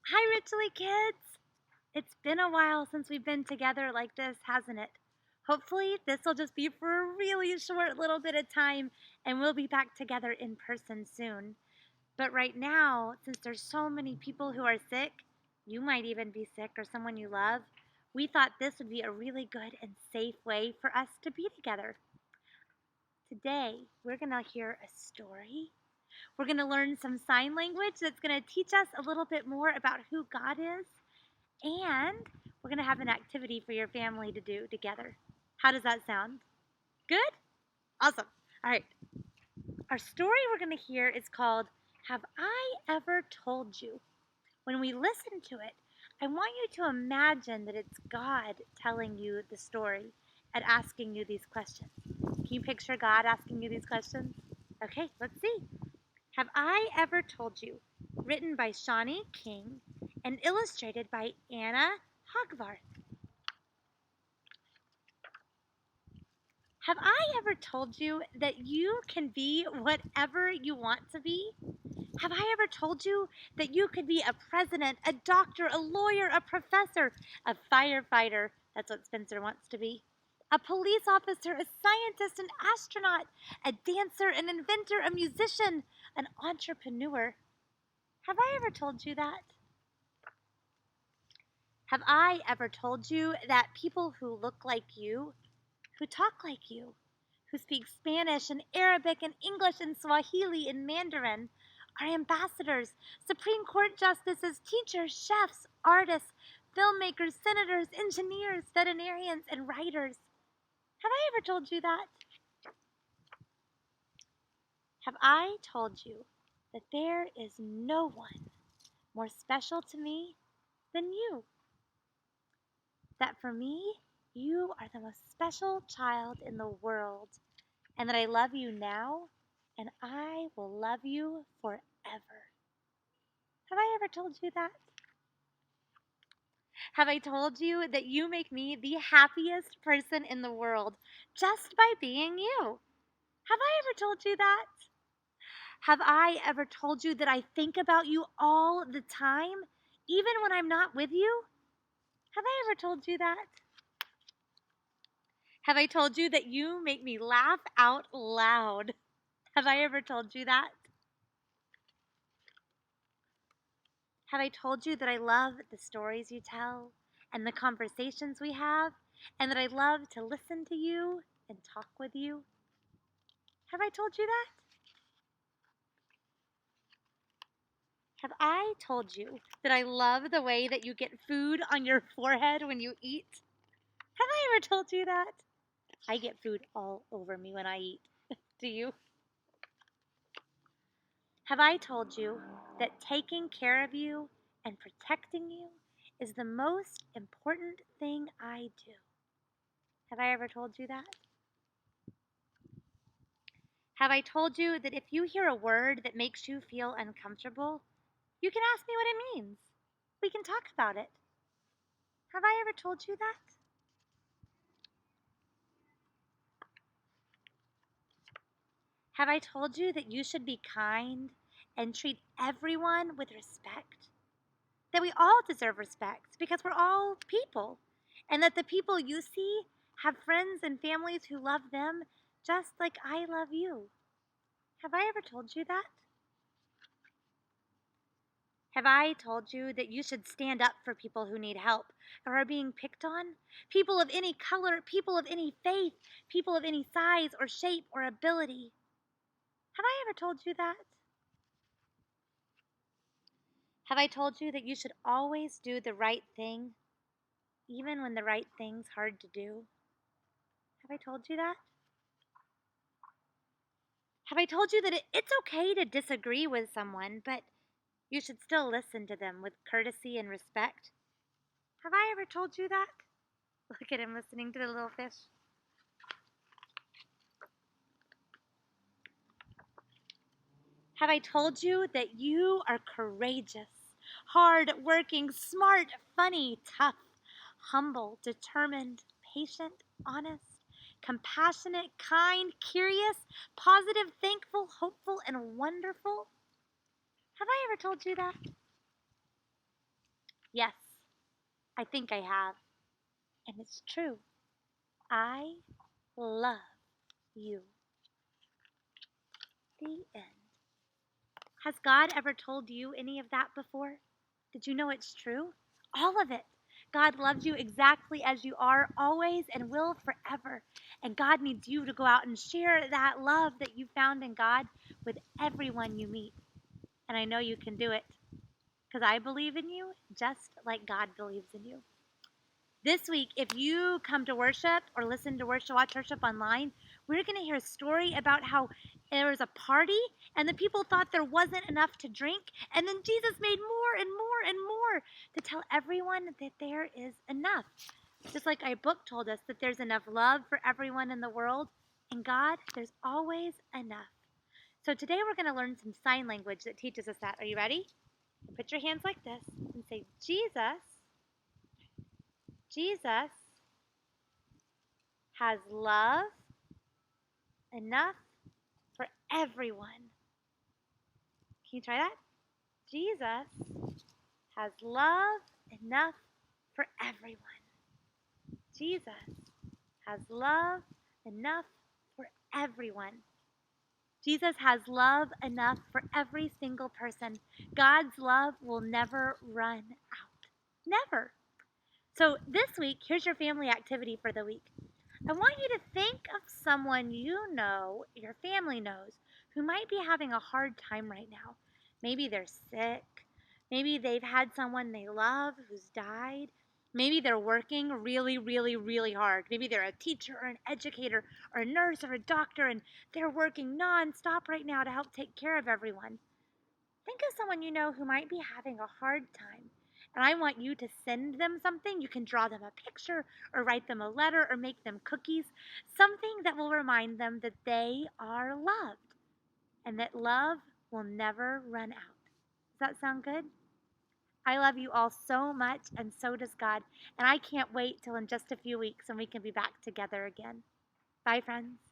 Hi, Ridglea kids! It's been a while since we've been together like this, hasn't it? Hopefully, this will just be for a really short little bit of time and we'll be back together in person soon. But right now, since there's so many people who are sick, you might even be sick or someone you love, we thought this would be a really good and safe way for us to be together. Today, we're going to hear a story. We're going to learn some sign language that's going to teach us a little bit more about who God is. And we're going to have an activity for your family to do together. How does that sound? Good? Awesome. All right. Our story we're going to hear is called Have I Ever Told You? When we listen to it, I want you to imagine that it's God telling you the story and asking you these questions. Can you picture God asking you these questions? Okay, let's see. Have I Ever Told You? Written by Shawnee King and illustrated by Anna Hogvarth. Have I ever told you that you can be whatever you want to be? Have I ever told you that you could be a president, a doctor, a lawyer, a professor, a firefighter? That's what Spencer wants to be. A police officer, a scientist, an astronaut, a dancer, an inventor, a musician, an entrepreneur. Have I ever told you that? Have I ever told you that people who look like you, who talk like you, who speak Spanish and Arabic and English and Swahili and Mandarin, are ambassadors, Supreme Court justices, teachers, chefs, artists, filmmakers, senators, engineers, veterinarians, and writers? Have I ever told you that? Have I told you that there is no one more special to me than you? That for me, you are the most special child in the world, and that I love you now, and I will love you forever. Have I ever told you that? Have I told you that you make me the happiest person in the world just by being you? Have I ever told you that? Have I ever told you that I think about you all the time, even when I'm not with you? Have I ever told you that? Have I told you that you make me laugh out loud? Have I ever told you that? Have I told you that I love the stories you tell and the conversations we have, and that I love to listen to you and talk with you? Have I told you that? Have I told you that I love the way that you get food on your forehead when you eat? Have I ever told you that? I get food all over me when I eat. Do you? Have I told you that taking care of you and protecting you is the most important thing I do? Have I ever told you that? Have I told you that if you hear a word that makes you feel uncomfortable, you can ask me what it means? We can talk about it. Have I ever told you that? Have I told you that you should be kind and treat everyone with respect? That we all deserve respect because we're all people, and that the people you see have friends and families who love them just like I love you. Have I ever told you that? Have I told you that you should stand up for people who need help or are being picked on? People of any color, people of any faith, people of any size or shape or ability. Have I ever told you that? Have I told you that you should always do the right thing, even when the right thing's hard to do? Have I told you that? Have I told you that it's okay to disagree with someone, but you should still listen to them with courtesy and respect? Have I ever told you that? Look at him listening to the little fish. Have I told you that you are courageous, hard-working, smart, funny, tough, humble, determined, patient, honest, compassionate, kind, curious, positive, thankful, hopeful, and wonderful? Have I ever told you that? Yes, I think I have. And it's true. I love you. The end. Has God ever told you any of that before? Did you know it's true? All of it. God loves you exactly as you are, always and will forever. And God needs you to go out and share that love that you found in God with everyone you meet. And I know you can do it because I believe in you just like God believes in you. This week, if you come to worship or listen to worship, watch worship online, we're going to hear a story about how there was a party and the people thought there wasn't enough to drink. And then Jesus made more and more and more to tell everyone that there is enough. Just like our book told us that there's enough love for everyone in the world. And God, there's always enough. So today we're going to learn some sign language that teaches us that. Are you ready? Put your hands like this and say, Jesus has love enough for everyone. Can you try that? Jesus has love enough for everyone. Jesus has love enough for everyone. Jesus has love enough for every single person. God's love will never run out. Never. So this week, here's your family activity for the week. I want you to think of someone you know, your family knows, who might be having a hard time right now. Maybe they're sick. Maybe they've had someone they love who's died. Maybe they're working really, really, really hard. Maybe they're a teacher or an educator or a nurse or a doctor, and they're working nonstop right now to help take care of everyone. Think of someone you know who might be having a hard time. And I want you to send them something. You can draw them a picture or write them a letter or make them cookies. Something that will remind them that they are loved and that love will never run out. Does that sound good? I love you all so much, and so does God. And I can't wait till in just a few weeks when we can be back together again. Bye, friends.